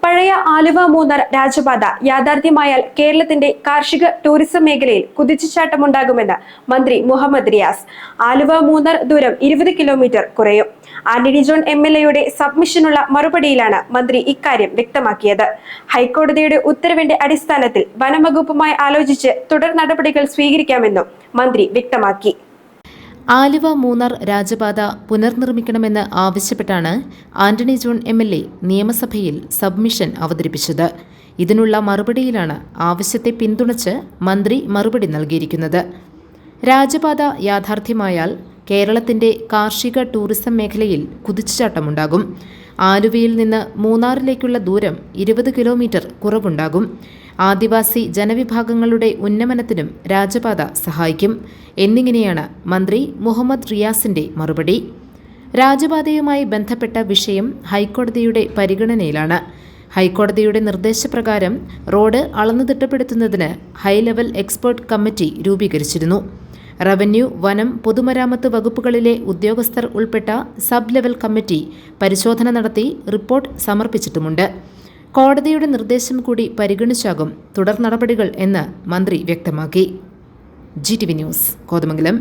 പഴയ ആലുവ മൂന്നാർ രാജപാത യാഥാർത്ഥ്യമായാൽ കേരളത്തിന്റെ കാർഷിക ടൂറിസം മേഖലയിൽ കുതിച്ചുചാട്ടമുണ്ടാകുമെന്ന് മന്ത്രി മുഹമ്മദ് റിയാസ്. ആലുവ മൂന്നാർ ദൂരം 20 കിലോമീറ്റർ കുറയും. ആന്റണി ജോൺ MLA സബ്മിഷനുള്ള മറുപടിയിലാണ് മന്ത്രി ഇക്കാര്യം വ്യക്തമാക്കിയത്. ഹൈക്കോടതിയുടെ ഉത്തരവിന്റെ അടിസ്ഥാനത്തിൽ വനംവകുപ്പുമായി ആലോചിച്ച് തുടർ നടപടികൾ സ്വീകരിക്കാമെന്നും മന്ത്രി വ്യക്തമാക്കി. ആലുവ മൂന്നാർ രാജപാത പുനർനിർമ്മിക്കണമെന്ന് ആവശ്യപ്പെട്ടാണ് ആന്റണി ജോൺ MLA നിയമസഭയിൽ സബ്മിഷൻ അവതരിപ്പിച്ചത്. ഇതിനുള്ള മറുപടിയിലാണ് ആവശ്യത്തെ പിന്തുണച്ച് മന്ത്രി മറുപടി നൽകിയിരിക്കുന്നത്. രാജപാത യാഥാർത്ഥ്യമായാൽ കേരളത്തിന്റെ കാർഷിക ടൂറിസം മേഖലയിൽ കുതിച്ചുചാട്ടമുണ്ടാകും. ആലുവയിൽ നിന്ന് മൂന്നാറിലേക്കുള്ള ദൂരം 20 കിലോമീറ്റർ കുറവുണ്ടാകും. ആദിവാസി ജനവിഭാഗങ്ങളുടെ ഉന്നമനത്തിനും രാജപാത സഹായിക്കും എന്നിങ്ങനെയാണ് മന്ത്രി മുഹമ്മദ് റിയാസിന്റെ മറുപടി. രാജപാതയുമായി ബന്ധപ്പെട്ട വിഷയം ഹൈക്കോടതിയുടെ പരിഗണനയിലാണ്. ഹൈക്കോടതിയുടെ നിർദ്ദേശപ്രകാരം റോഡ് അളന്നു തിട്ടപ്പെടുത്തുന്നതിന് ഹൈലെവൽ എക്സ്പേർട്ട് കമ്മിറ്റി രൂപീകരിച്ചിരുന്നു. റവന്യൂ, വനം, പൊതുമരാമത്ത് വകുപ്പുകളിലെ ഉദ്യോഗസ്ഥർ ഉൾപ്പെട്ട സബ് ലെവൽ കമ്മിറ്റി പരിശോധന നടത്തി റിപ്പോർട്ട് സമർപ്പിച്ചിട്ടുമുണ്ട്. കോടതിയുടെ നിർദ്ദേശം കൂടി പരിഗണിച്ചാകും തുടർ നടപടികൾ എന്ന് മന്ത്രി വ്യക്തമാക്കി. GTV news, Kothamangalam.